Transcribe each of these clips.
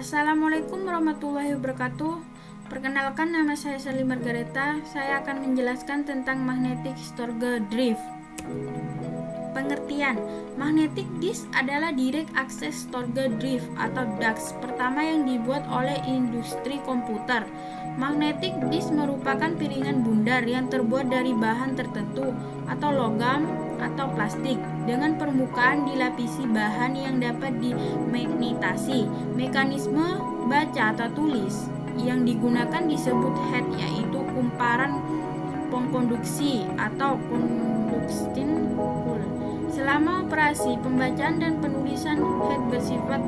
Assalamualaikum warahmatullahi wabarakatuh. Perkenalkan, nama saya Sally Margareta. Saya akan menjelaskan tentang magnetic storage drive. Pengertian: magnetic disk adalah direct access storage drive atau DAX pertama yang dibuat oleh industri komputer. Magnetic disk merupakan piringan bundar yang terbuat dari bahan tertentu atau logam atau plastik dengan permukaan dilapisi bahan yang dapat dimagnetasi. Mekanisme baca atau tulis yang digunakan disebut head, yaitu kumparan pengkonduksi atau conducting coil. Selama operasi, pembacaan dan penulisan head bersifat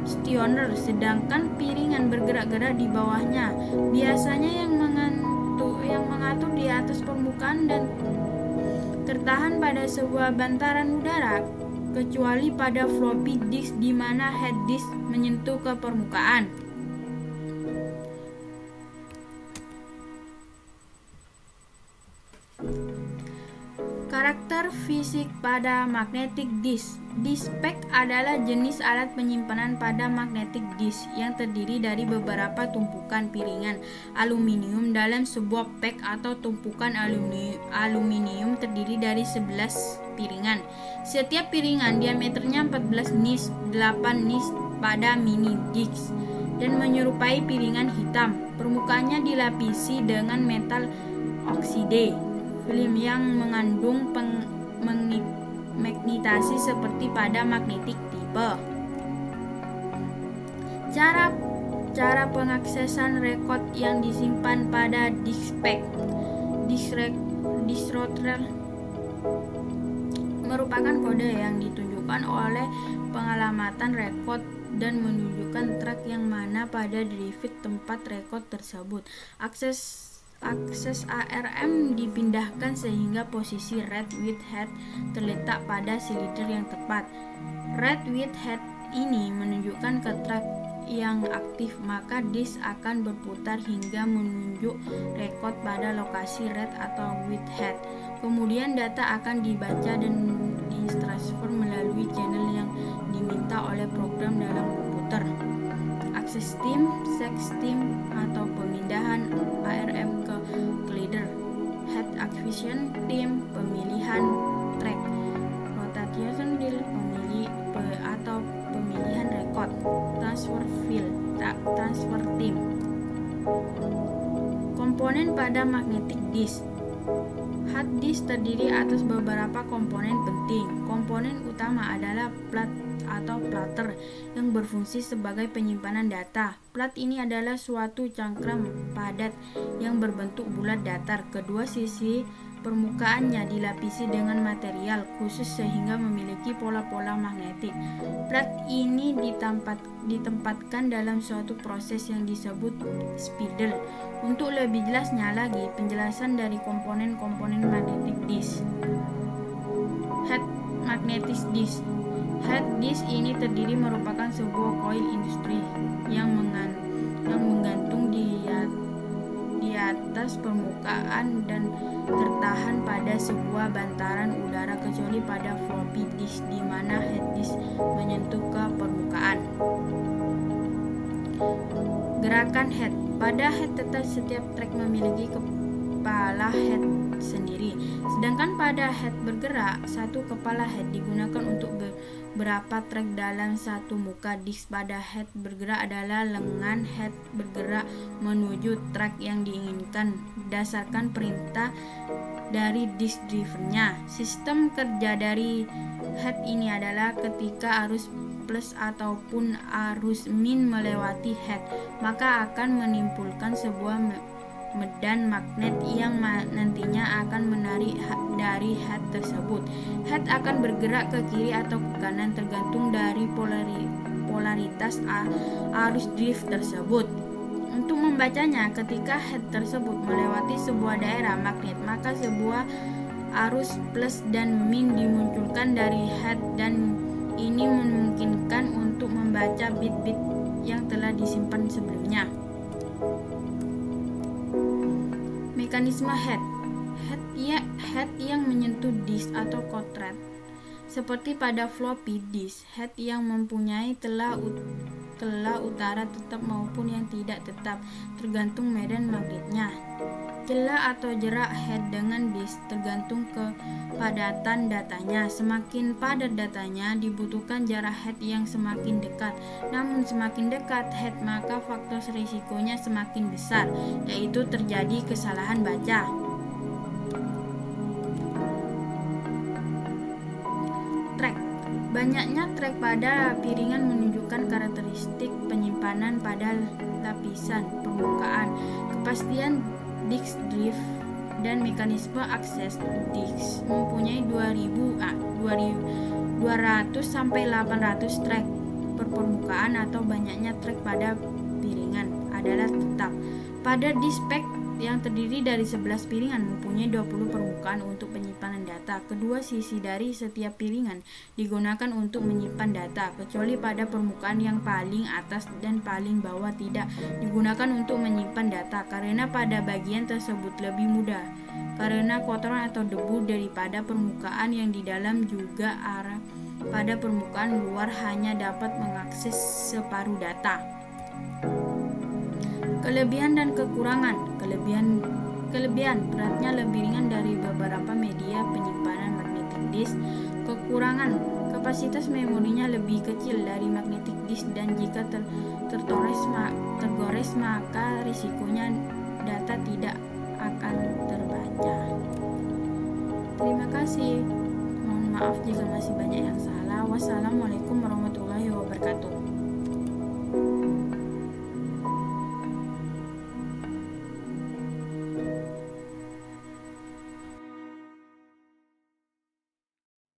stasioner, sedangkan piringan bergerak-gerak di bawahnya, biasanya yang mengatur di atas permukaan dan tertahan pada sebuah bantaran udara, kecuali pada floppy disk di mana head disk menyentuh ke permukaan. Karakter fisik pada magnetic disk. Disk pack adalah jenis alat penyimpanan pada magnetic disk yang terdiri dari beberapa tumpukan piringan aluminium dalam sebuah pack atau tumpukan aluminium terdiri dari 11 piringan. Setiap piringan diameternya 14 nis, 8 nis pada mini disk dan menyerupai piringan hitam. Permukaannya dilapisi dengan metal oksida film yang mengandung magnetasi seperti pada magnetic tipe. Cara pengaksesan rekod yang disimpan pada disk pack. Disk router merupakan kode yang ditunjukkan oleh pengalamatan rekod dan menunjukkan track yang mana pada drive tempat rekod tersebut. Akses ARM dipindahkan sehingga posisi read with head terletak pada silinder yang tepat. Read with head ini menunjukkan ke track yang aktif, maka disk akan berputar hingga menunjuk rekod pada lokasi read atau with head. Kemudian data akan dibaca dan ditransfer melalui channel yang diminta oleh program dalam komputer. Akses steam, atau pemindahan ARM ke leader, head acquisition team, pemilihan track, rotation wheel, atau pemilihan record, transfer team. Komponen pada magnetic disk. Hard disk terdiri atas beberapa komponen penting. Komponen utama adalah plat atau platter yang berfungsi sebagai penyimpanan data. Plat ini adalah suatu cangkram padat yang berbentuk bulat datar. Kedua sisi permukaannya dilapisi dengan material khusus sehingga memiliki pola-pola magnetik. Plat ini ditempatkan dalam suatu proses yang disebut spindle. Untuk lebih jelasnya lagi, penjelasan dari komponen-komponen magnetic disk. Head magnetic disk. Head disk ini terdiri merupakan sebuah koil industri yang menggantung di atas permukaan dan tertahan pada sebuah bantaran udara, kecuali pada floppy disk di mana head disk menyentuh ke permukaan. Gerakan head. Pada head tetap setiap track memiliki kepala head sendiri. Sedangkan pada head bergerak, satu kepala head digunakan untuk beberapa track dalam satu muka disk. Pada head bergerak adalah lengan head bergerak menuju track yang diinginkan berdasarkan perintah dari disk drivernya. Sistem kerja dari head ini adalah ketika arus plus ataupun arus min melewati head, maka akan menimbulkan sebuah medan magnet yang nantinya akan menarik dari head tersebut. Head akan bergerak ke kiri atau ke kanan tergantung dari polaritas arus drive tersebut. Untuk membacanya, ketika head tersebut melewati sebuah daerah magnet, maka sebuah arus plus dan min dimunculkan dari head, dan ini memungkinkan untuk membaca bit-bit yang telah disimpan sebelumnya. Mekanisme head yang menyentuh disk atau cartridge. Seperti pada floppy disk, head yang mempunyai telah kelah utara tetap maupun yang tidak tetap, tergantung medan magnetnya. Celah atau jarak head dengan disk tergantung kepadatan datanya. Semakin padat datanya, dibutuhkan jarak head yang semakin dekat. Namun semakin dekat head, maka faktor risikonya semakin besar, yaitu terjadi kesalahan baca. Track. Banyaknya track pada piringan menunjukkan karakteristik penyimpanan pada lapisan permukaan, kepastian disk drive, dan mekanisme akses. Disk mempunyai 200 sampai 800 track per permukaan atau banyaknya track pada piringan adalah tetap. Pada disk pack yang terdiri dari 11 piringan mempunyai 20 permukaan untuk penyimpanan data. Kedua sisi dari setiap piringan digunakan untuk menyimpan data, kecuali pada permukaan yang paling atas dan paling bawah tidak digunakan untuk menyimpan data, karena pada bagian tersebut lebih mudah karena kotoran atau debu daripada permukaan yang di dalam. Juga arah pada permukaan luar hanya dapat mengakses separuh data. Kelebihan dan kekurangan. Kelebihan beratnya lebih ringan dari beberapa media penyimpanan magnetic disk. Kekurangan, kapasitas memorinya lebih kecil dari magnetic disk, dan jika tergores maka risikonya data tidak akan terbaca. Terima kasih. Mohon maaf jika masih banyak yang salah. Wassalamualaikum warahmatullahi wabarakatuh.